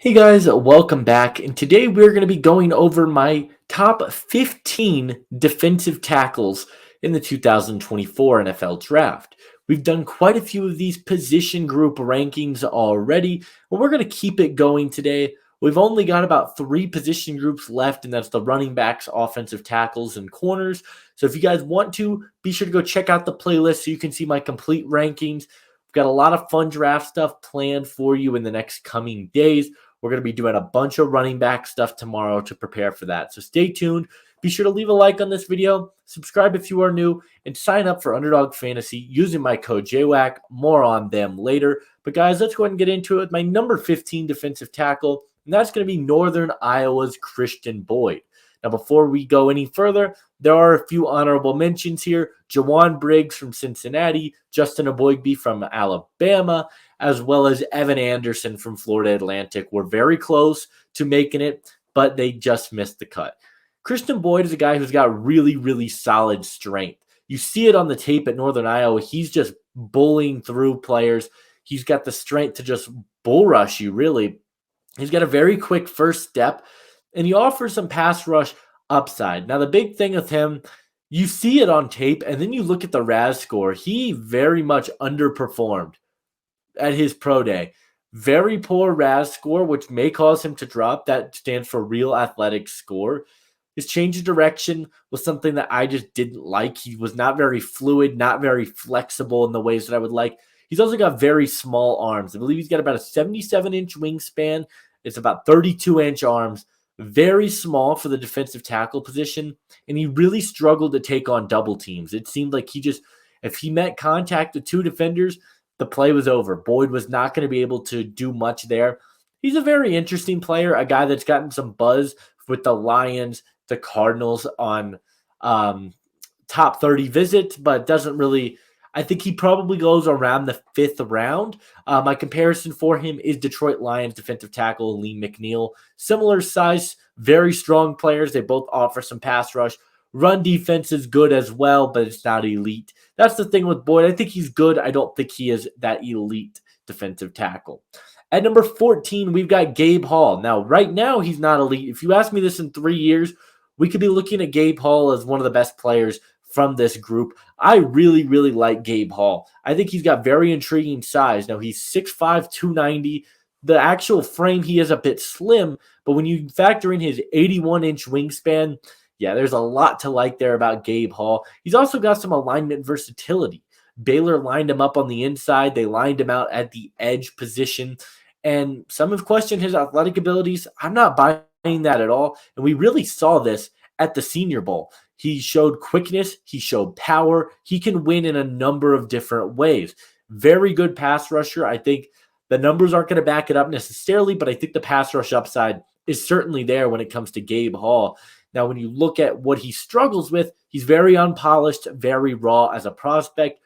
Hey guys, welcome back. And today we're going to be going over my top 15 defensive tackles in the 2024 NFL Draft. We've done quite a few of these position group rankings already, and we're going to keep it going today. We've only got about 3 position groups left, and that's the running backs, offensive tackles, and corners. So if you guys want to, be sure to go check out the playlist so you can see my complete rankings. We've got a lot of fun draft stuff planned for you in the next coming days. We're going to be doing a bunch of running back stuff tomorrow to prepare for that. So stay tuned. Be sure to leave a like on this video, subscribe if you are new, and sign up for Underdog Fantasy using my code JWAC. More on them later. But guys, let's go ahead and get into it with my number 15 defensive tackle, and that's going to be Northern Iowa's Christian Boyd. Now, before we go any further, there are a few honorable mentions here. Jawan Briggs from Cincinnati, Justin Aboigbe from Alabama, as well as Evan Anderson from Florida Atlantic were very close to making it, but they just missed the cut. Christian Boyd is a guy who's got really, really solid strength. You see it on the tape at Northern Iowa. He's just bullying through players. He's got the strength to just bull rush you, really. He's got a very quick first step, and he offers some pass rush upside. Now, the big thing with him, you see it on tape, and then you look at the RAS score. He very much underperformed at his pro day. Very poor RAS score, which may cause him to drop. That stands for Real Athletic Score. His change of direction was something that I just didn't like. He was not very fluid, not very flexible in the ways that I would like. He's also got very small arms. I believe he's got about a 77-inch wingspan. It's about 32-inch arms. Very small for the defensive tackle position, and he really struggled to take on double teams. It seemed like if he met contact with 2 defenders, the play was over. Boyd was not going to be able to do much there. He's a very interesting player, a guy that's gotten some buzz with the Lions, the Cardinals on top 30 visits, but doesn't really – I think he probably goes around the 5th round. My comparison for him is Detroit Lions defensive tackle Lee McNeil. Similar size, very strong players. They both offer some pass rush. Run defense is good as well, but it's not elite. That's the thing with Boyd. I think he's good. I don't think he is that elite defensive tackle. At number 14, we've got Gabe Hall. Now, right now, he's not elite. If you ask me this in 3 years, we could be looking at Gabe Hall as one of the best players from this group. I really, really like Gabe Hall. I think he's got very intriguing size. Now, he's 6'5", 290. The actual frame, he is a bit slim, but when you factor in his 81-inch wingspan, yeah, there's a lot to like there about Gabe Hall. He's also got some alignment versatility. Baylor lined him up on the inside. They lined him out at the edge position. And some have questioned his athletic abilities. I'm not buying that at all. And we really saw this at the Senior Bowl. He showed quickness. He showed power. He can win in a number of different ways. Very good pass rusher. I think the numbers aren't going to back it up necessarily, but I think the pass rush upside is certainly there when it comes to Gabe Hall. Now, when you look at what he struggles with, he's very unpolished, very raw as a prospect,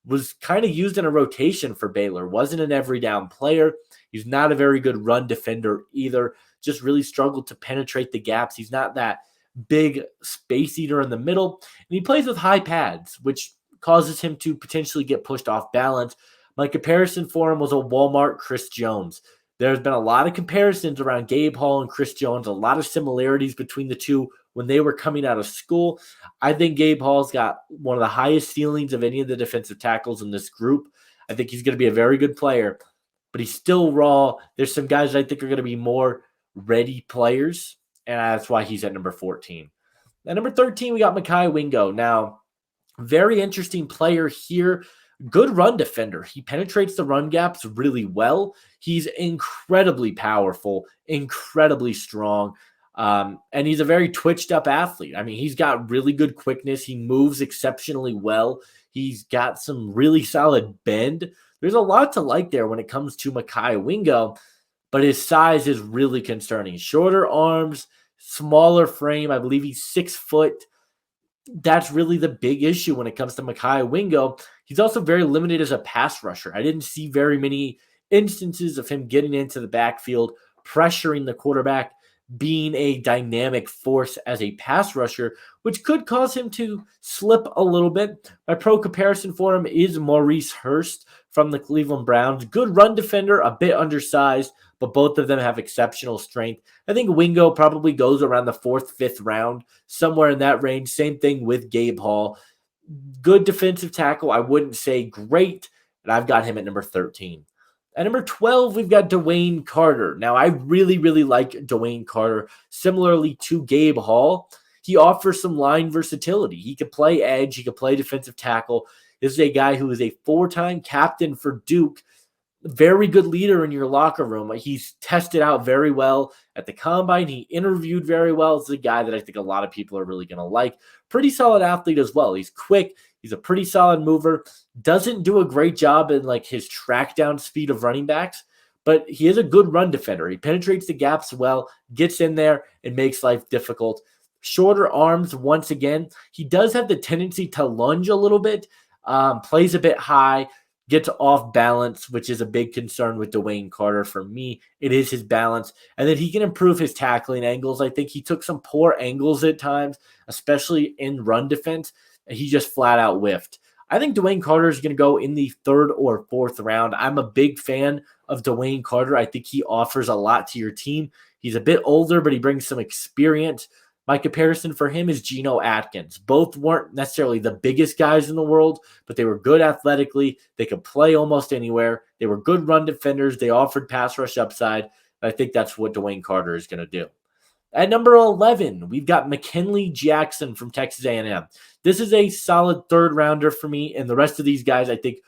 was kind of used in a rotation for Baylor, wasn't an every down player. He's not a very good run defender either, just really struggled to penetrate the gaps. He's not that big space eater in the middle, and he plays with high pads, which causes him to potentially get pushed off balance. My comparison for him was a Walmart Chris Jones. There's been a lot of comparisons around Gabe Hall and Chris Jones, a lot of similarities between the two when they were coming out of school. I think Gabe Hall's got one of the highest ceilings of any of the defensive tackles in this group. I think he's going to be a very good player, but he's still raw. There's some guys that I think are going to be more ready players, and that's why he's at number 14. At number 13, we got Maiai Wingo. Now, very interesting player here. Good run defender. He penetrates the run gaps really well. He's incredibly powerful, incredibly strong, and he's a very twitched up athlete. I mean, he's got really good quickness. He moves exceptionally well. He's got some really solid bend. There's a lot to like there when it comes to Maiai Wingo, but his size is really concerning. Shorter arms, smaller frame. I believe he's 6 foot. That's really the big issue when it comes to Maiai Wingo. He's also very limited as a pass rusher. I didn't see very many instances of him getting into the backfield, pressuring the quarterback, being a dynamic force as a pass rusher, which could cause him to slip a little bit. My pro comparison for him is Maurice Hurst from the Cleveland Browns. Good run defender, a bit undersized, but both of them have exceptional strength. I think Wingo probably goes around the 4th, 5th round, somewhere in that range. Same thing with Gabe Hall. Good defensive tackle. I wouldn't say great, but I've got him at number 13. At number 12, we've got Dwayne Carter. Now, I really, really like Dwayne Carter. Similarly to Gabe Hall, he offers some line versatility. He could play edge. He could play defensive tackle. This is a guy who is a 4-time captain for Duke. Very good leader in your locker room. He's tested out very well at the combine. He interviewed very well. It's a guy that I think a lot of people are really going to like. Pretty solid athlete as well. He's quick. He's a pretty solid mover. Doesn't do a great job in like his track down speed of running backs, but he is a good run defender. He penetrates the gaps well, gets in there, and makes life difficult. Shorter arms, once again. He does have the tendency to lunge a little bit, plays a bit high, gets off balance, which is a big concern with Dwayne Carter for me. It is his balance. And then he can improve his tackling angles. I think he took some poor angles at times, especially in run defense, and he just flat out whiffed. I think Dwayne Carter is going to go in the 3rd or 4th round. I'm a big fan of Dwayne Carter. I think he offers a lot to your team. He's a bit older, but he brings some experience. My comparison for him is Geno Atkins. Both weren't necessarily the biggest guys in the world, but they were good athletically. They could play almost anywhere. They were good run defenders. They offered pass rush upside. I think that's what Dwayne Carter is going to do. At number 11, we've got McKenzie Jackson from Texas A&M. This is a solid 3rd rounder for me, and the rest of these guys I think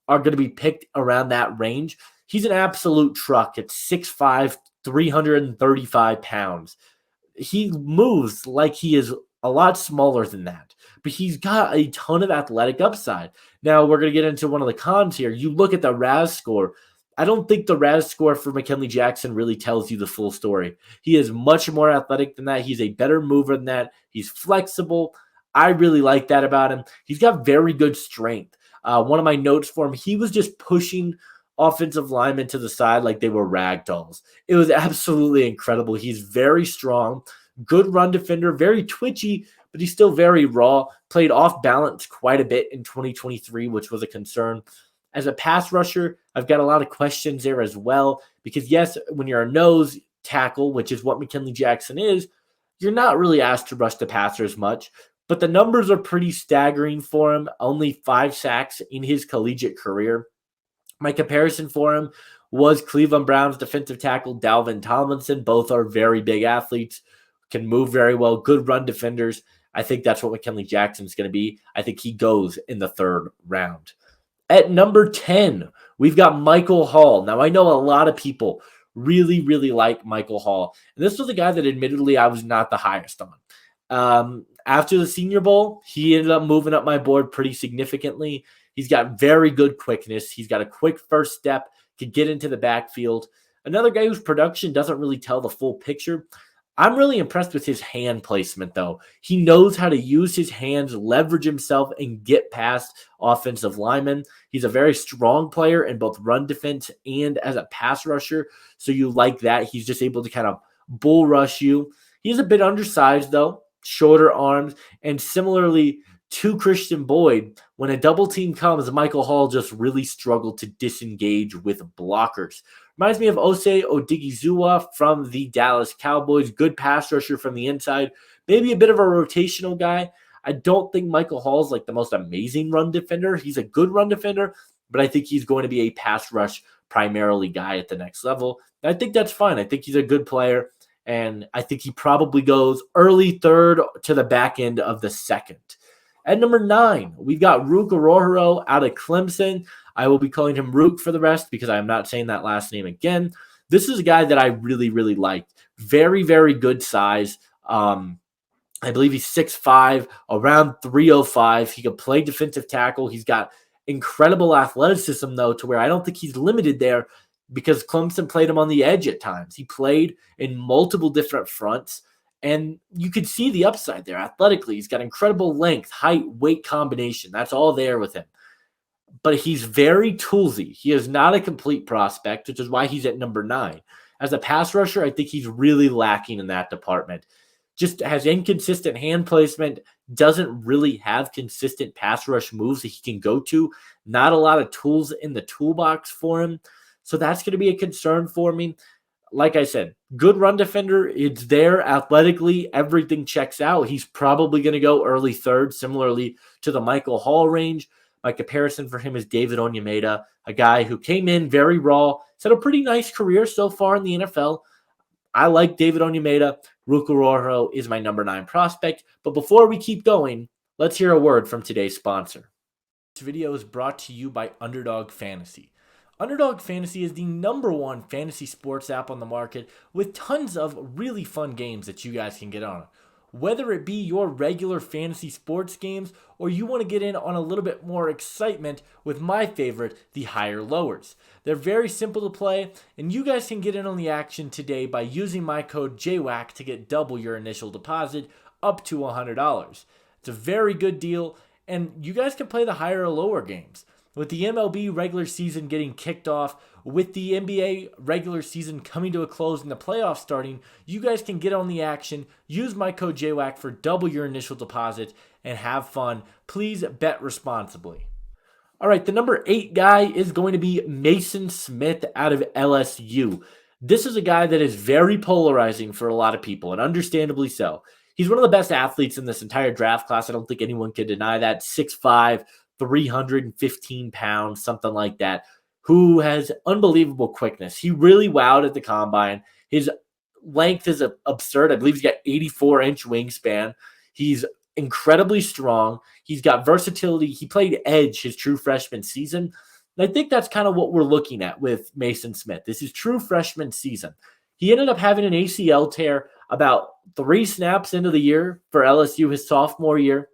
are going to be picked around that range. He's an absolute truck at 6'5", 335 pounds. He moves like he is a lot smaller than that, but he's got a ton of athletic upside. Now, we're going to get into one of the cons here. You look at the RAS score. I don't think the RAS score for McKenzie Jackson really tells you the full story. He is much more athletic than that. He's a better mover than that. He's flexible. I really like that about him. He's got very good strength. One of my notes for him, he was just pushing offensive linemen to the side like they were rag dolls. It was absolutely incredible. He's very strong, good run defender, very twitchy, but he's still very raw. Played off balance quite a bit in 2023, which was a concern. As a pass rusher, I've got a lot of questions there as well, because yes, when you're a nose tackle, which is what McKenzie Jackson is, you're not really asked to rush the passer as much, but the numbers are pretty staggering for him. Only 5 sacks in his collegiate career. My comparison for him was Cleveland Browns defensive tackle Dalvin Tomlinson. Both are very big athletes, can move very well, good run defenders. I think that's what McKenzie Jackson is going to be. I think he goes in the 3rd round. At number 10, we've got Michael Hall. Now, I know a lot of people really, really like Michael Hall. And this was a guy that admittedly I was not the highest on. After the Senior Bowl, he ended up moving up my board pretty significantly. He's got very good quickness. He's got a quick first step, can get into the backfield. Another guy whose production doesn't really tell the full picture. I'm really impressed with his hand placement, though. He knows how to use his hands, leverage himself, and get past offensive linemen. He's a very strong player in both run defense and as a pass rusher, so you like that. He's just able to kind of bull rush you. He's a bit undersized, though, shorter arms, and similarly to Christian Boyd, when a double team comes, Michael Hall just really struggled to disengage with blockers. Reminds me of Osei Odigizua from the Dallas Cowboys. Good pass rusher from the inside. Maybe a bit of a rotational guy. I don't think Michael Hall's like the most amazing run defender. He's a good run defender, but I think he's going to be a pass rush primarily guy at the next level. And I think that's fine. I think he's a good player, and I think he probably goes early 3rd to the back end of the 2nd. At number 9, we've got Ruk Ororo out of Clemson. I will be calling him Ruk for the rest because I am not saying that last name again. This is a guy that I really, really liked. Very, very good size. I believe he's 6'5", around 305. He can play defensive tackle. He's got incredible athleticism, though, to where I don't think he's limited there because Clemson played him on the edge at times. He played in multiple different fronts. And you could see the upside there athletically. He's got incredible length, height, weight combination. That's all there with him. But he's very toolsy. He is not a complete prospect, which is why he's at number 9. As a pass rusher, I think he's really lacking in that department. Just has inconsistent hand placement, doesn't really have consistent pass rush moves that he can go to. Not a lot of tools in the toolbox for him. So that's going to be a concern for me. Like I said, good run defender. It's there athletically. Everything checks out. He's probably going to go early third, similarly to the Michael Hall range. My comparison for him is David Onyemata, a guy who came in very raw, has had a pretty nice career so far in the NFL. I like David Onyemata. Ruk Ororo is my number 9 prospect. But before we keep going, let's hear a word from today's sponsor. This video is brought to you by Underdog Fantasy. Underdog Fantasy is the number 1 fantasy sports app on the market with tons of really fun games that you guys can get on. Whether it be your regular fantasy sports games or you want to get in on a little bit more excitement with my favorite, the higher lowers. They're very simple to play, and you guys can get in on the action today by using my code JWAC to get double your initial deposit up to $100. It's a very good deal, and you guys can play the higher or lower games. With the MLB regular season getting kicked off, with the NBA regular season coming to a close and the playoffs starting, you guys can get on the action, use my code JWAC for double your initial deposit, and have fun. Please bet responsibly. All right, the number 8 guy is going to be Maason Smith out of LSU. This is a guy that is very polarizing for a lot of people, and understandably so. He's one of the best athletes in this entire draft class. I don't think anyone can deny that. 6'5", 315 pounds, something like that, who has unbelievable quickness. He really wowed at the combine. His length is absurd. I believe he's got 84-inch wingspan. He's incredibly strong. He's got versatility. He played edge his true freshman season. And I think that's kind of what we're looking at with Maason Smith. This is true freshman season. He ended up having an ACL tear about 3 snaps into the year for LSU his sophomore year.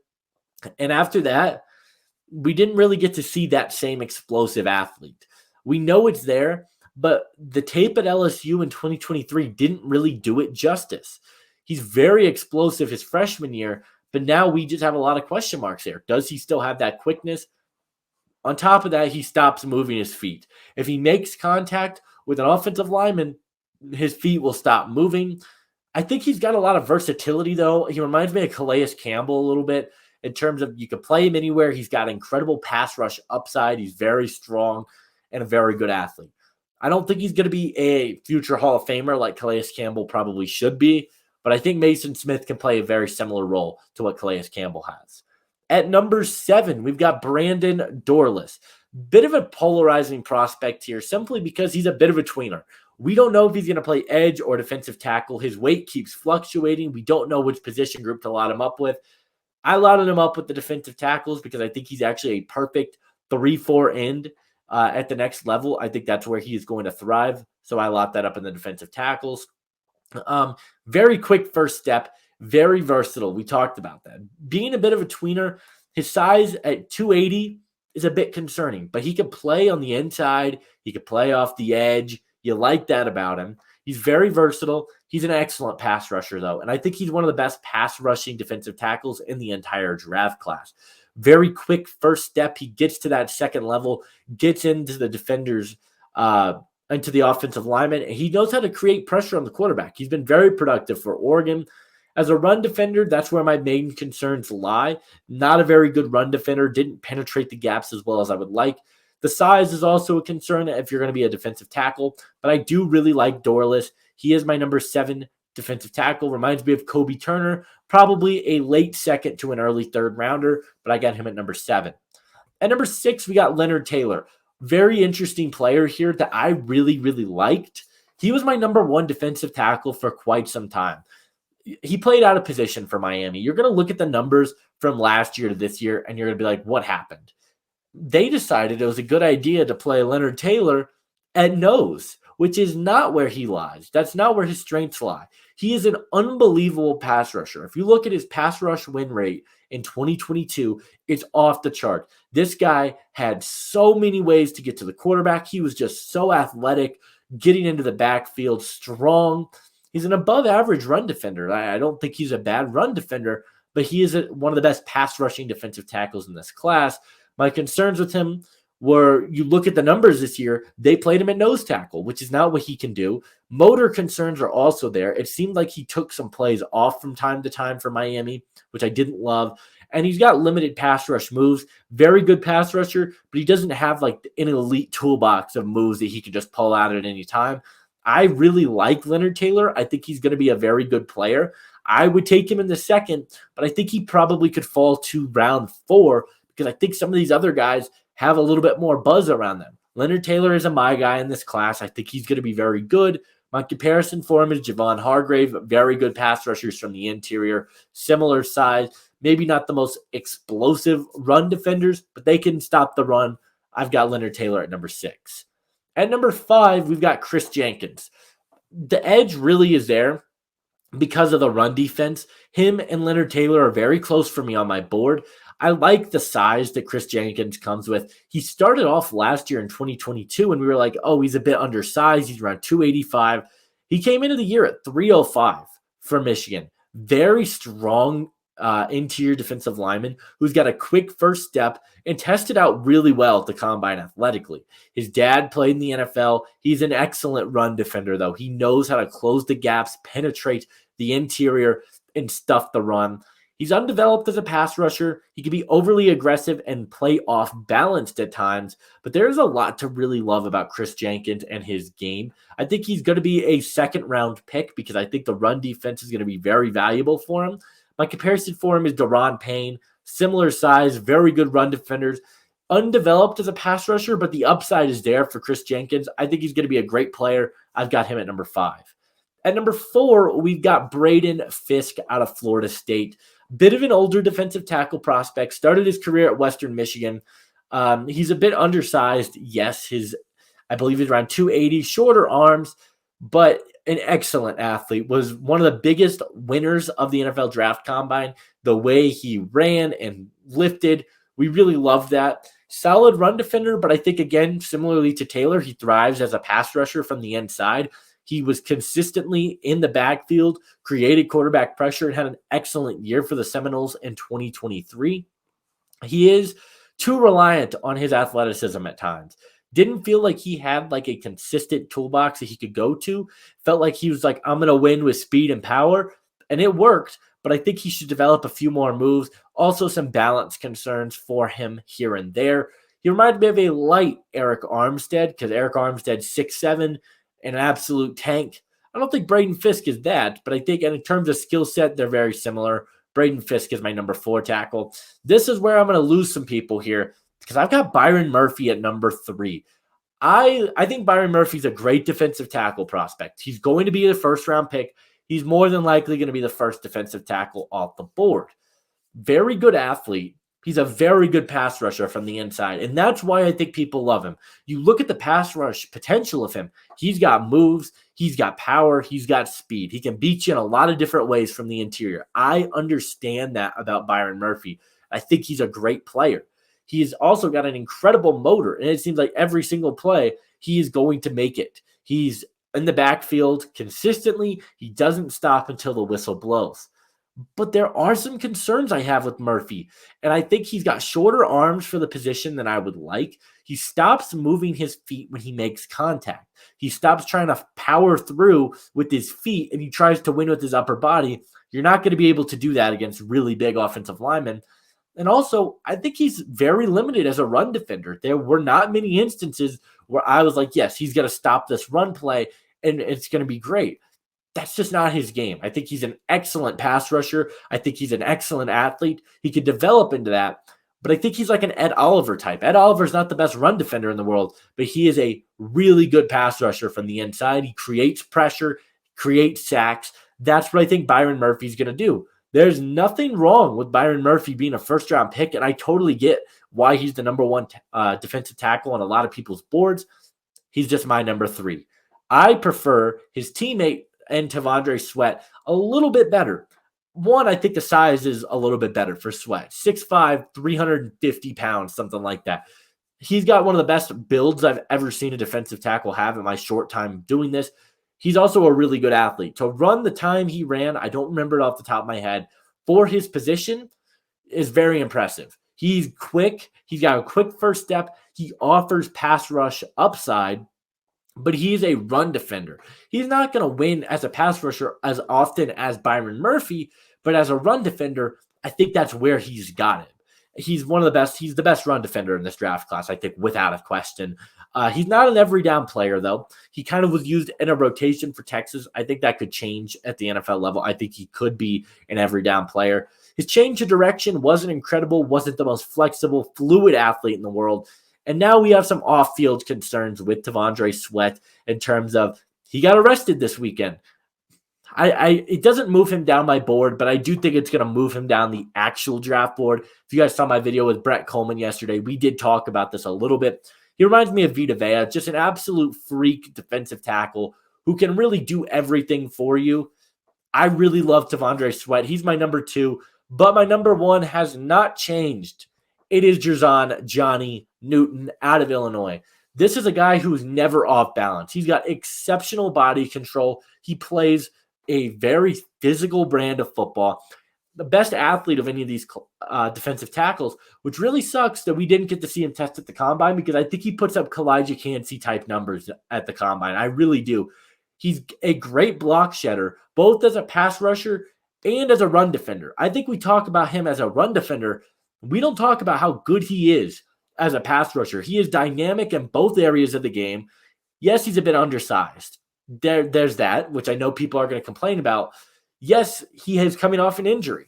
And after that, we didn't really get to see that same explosive athlete. We know it's there, but the tape at LSU in 2023 didn't really do it justice. He's very explosive his freshman year, but now we just have a lot of question marks there. Does he still have that quickness? On top of that, he stops moving his feet. If he makes contact with an offensive lineman, his feet will stop moving. I think he's got a lot of versatility, though. He reminds me of Calais Campbell a little bit in terms of you can play him anywhere. He's got incredible pass rush upside. He's very strong and a very good athlete. I don't think he's going to be a future Hall of Famer like Calais Campbell probably should be, but I think Maason Smith can play a very similar role to what Calais Campbell has. At number 7, we've got Brandon Dorless. Bit of a polarizing prospect here simply because he's a bit of a tweener. We don't know if he's going to play edge or defensive tackle. His weight keeps fluctuating. We don't know which position group to lot him up with. I loaded him up with the defensive tackles because I think he's actually a perfect 3-4 end at the next level. I think that's where he is going to thrive. So I locked that up in the defensive tackles. Very quick first step, very versatile. We talked about that. Being a bit of a tweener, his size at 280 is a bit concerning, but he can play on the inside. He can play off the edge. You like that about him. He's very versatile. He's an excellent pass rusher, though, and I think he's one of the best pass rushing defensive tackles in the entire draft class. Very quick first step. He gets to that second level, gets into the defenders, into the offensive lineman, and he knows how to create pressure on the quarterback. He's been very productive for Oregon. As a run defender, that's where my main concerns lie. Not a very good run defender. Didn't penetrate the gaps as well as I would like. The size is also a concern if you're going to be a defensive tackle, but I do really like Dorless. He is my number 7 defensive tackle. Reminds me of Kobe Turner, probably a late second to an early third rounder, but I got him at number 7. At number 6, we got Leonard Taylor. Very interesting player here that I really, really liked. He was my number 1 defensive tackle for quite some time. He played out of position for Miami. You're going to look at the numbers from last year to this year, and you're going to be like, what happened? They decided it was a good idea to play Leonard Taylor at nose, which is not where he lies. That's not where his strengths lie. He is an unbelievable pass rusher. If you look at his pass rush win rate in 2022, it's off the chart. This guy had so many ways to get to the quarterback. He was just so athletic, getting into the backfield, strong. He's an above-average run defender. I don't think he's a bad run defender, but he is one of the best pass-rushing defensive tackles in this class. My concerns with him were, you look at the numbers this year, they played him at nose tackle, which is not what he can do. Motor concerns are also there. It seemed like he took some plays off from time to time for Miami, which I didn't love. And he's got limited pass rush moves. Very good pass rusher, but he doesn't have like an elite toolbox of moves that he can just pull out at any time. I really like Leonard Taylor. I think he's going to be a very good player. I would take him in the second, but I think he probably could fall to round 4 because I think some of these other guys have a little bit more buzz around them. Leonard Taylor is my guy in this class. I think he's going to be very good. My comparison for him is Javon Hargrave, very good pass rushers from the interior, similar size, maybe not the most explosive run defenders, but they can stop the run. I've got Leonard Taylor at number 6. At number 5, we've got Chris Jenkins. The edge really is there because of the run defense. Him and Leonard Taylor are very close for me on my board. I like the size that Chris Jenkins comes with. He started off last year in 2022, and we were like, oh, he's a bit undersized. He's around 285. He came into the year at 305 for Michigan. Very strong interior defensive lineman who's got a quick first step and tested out really well at the combine athletically. His dad played in the NFL. He's an excellent run defender, though. He knows how to close the gaps, penetrate the interior, and stuff the run. He's undeveloped as a pass rusher. He can be overly aggressive and play off balanced at times, but there's a lot to really love about Chris Jenkins and his game. I think he's going to be a second round pick because I think the run defense is going to be very valuable for him. My comparison for him is Daron Payne, similar size, very good run defenders, undeveloped as a pass rusher, but the upside is there for Chris Jenkins. I think he's going to be a great player. I've got him at number 5. At number 4, we've got Braden Fisk out of Florida State. Bit of an older defensive tackle prospect, started his career at Western Michigan. He's a bit undersized. Yes, I believe he's around 280, shorter arms, but an excellent athlete. Was one of the biggest winners of the NFL draft combine. The way he ran and lifted, we really loved that. Solid run defender, but I think, again, similarly to Taylor, he thrives as a pass rusher from the inside. He was consistently in the backfield, created quarterback pressure, and had an excellent year for the Seminoles in 2023. He is too reliant on his athleticism at times. Didn't feel like he had like a consistent toolbox that he could go to. Felt like he was like, I'm going to win with speed and power. And it worked, but I think he should develop a few more moves. Also some balance concerns for him here and there. He reminded me of a light Eric Armstead because Eric Armstead's 6'7", an absolute tank. I don't think Braden Fisk is that, but I think in terms of skill set, they're very similar. Braden Fisk is my number 4 tackle. This is where I'm going to lose some people here because I've got Byron Murphy at number 3. I think Byron Murphy's a great defensive tackle prospect. He's going to be the first-round pick. He's more than likely going to be the first defensive tackle off the board. Very good athlete. He's a very good pass rusher from the inside, and that's why I think people love him. You look at the pass rush potential of him. He's got moves. He's got power. He's got speed. He can beat you in a lot of different ways from the interior. I understand that about Byron Murphy. I think he's a great player. He has also got an incredible motor, and it seems like every single play, he is going to make it. He's in the backfield consistently. He doesn't stop until the whistle blows. But there are some concerns I have with Murphy, and I think he's got shorter arms for the position than I would like. He stops moving his feet when he makes contact. He stops trying to power through with his feet, and he tries to win with his upper body. You're not going to be able to do that against really big offensive linemen. And also, I think he's very limited as a run defender. There were not many instances where I was like, yes, he's going to stop this run play, and it's going to be great. That's just not his game. I think he's an excellent pass rusher. I think he's an excellent athlete. He could develop into that, but I think he's like an Ed Oliver type. Ed Oliver's not the best run defender in the world, but he is a really good pass rusher from the inside. He creates pressure, creates sacks. That's what I think Byron Murphy's going to do. There's nothing wrong with Byron Murphy being a first-round pick, and I totally get why he's the number 1 defensive tackle on a lot of people's boards. He's just my number 3. I prefer his teammate and Tavondre Sweat a little bit better. One, I think the size is a little bit better for Sweat. 6'5", 350 pounds, something like that. He's got one of the best builds I've ever seen a defensive tackle have in my short time doing this. He's also a really good athlete. To run the time he ran, I don't remember it off the top of my head, for his position is very impressive. He's quick. He's got a quick first step. He offers pass rush upside, but he's a run defender. He's not going to win as a pass rusher as often as Byron Murphy, but as a run defender, I think that's where he's got it. He's one of the best. He's the best run defender in this draft class, I think, without a question. He's not an every down player, though. He kind of was used in a rotation for Texas. I think that could change at the NFL level. I think he could be an every down player. His change of direction wasn't incredible, wasn't the most flexible, fluid athlete in the world. And now we have some off-field concerns with Tristan Sweat in terms of he got arrested this weekend. It doesn't move him down my board, but I do think it's going to move him down the actual draft board. If you guys saw my video with Brett Coleman yesterday, we did talk about this a little bit. He reminds me of Vita Vea, just an absolute freak defensive tackle who can really do everything for you. I really love Tristan Sweat. He's my number 2, but my number 1 has not changed. It is Jon Newton out of Illinois. This is a guy who's never off balance. He's got exceptional body control. He plays a very physical brand of football, the best athlete of any of these defensive tackles, which really sucks that we didn't get to see him test at the combine because I think he puts up Kalijah Cansey type numbers at the combine. I really do. He's a great block shedder, both as a pass rusher and as a run defender. I think we talk about him as a run defender. We don't talk about how good he is as a pass rusher. He is dynamic in both areas of the game. Yes, he's a bit undersized. There's that, which I know people are going to complain about. Yes, he is coming off an injury.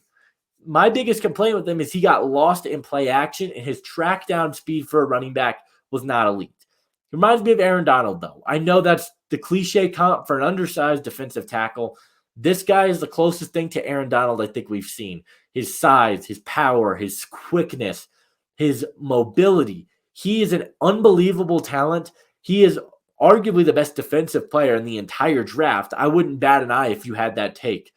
My biggest complaint with him is he got lost in play action, and his track down speed for a running back was not elite. He reminds me of Aaron Donald, though. I know that's the cliche comp for an undersized defensive tackle. This guy is the closest thing to Aaron Donald I think we've seen. His size, his power, his quickness, his mobility. He is an unbelievable talent. He is arguably the best defensive player in the entire draft. I wouldn't bat an eye if you had that take.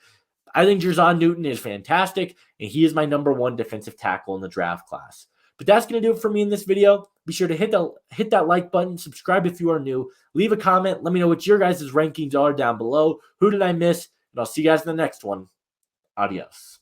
I think Jon Newton is fantastic, and he is my number 1 defensive tackle in the draft class. But that's going to do it for me in this video. Be sure to hit that like button, subscribe if you are new, leave a comment, let me know what your guys' rankings are down below. Who did I miss? And I'll see you guys in the next one. Adios.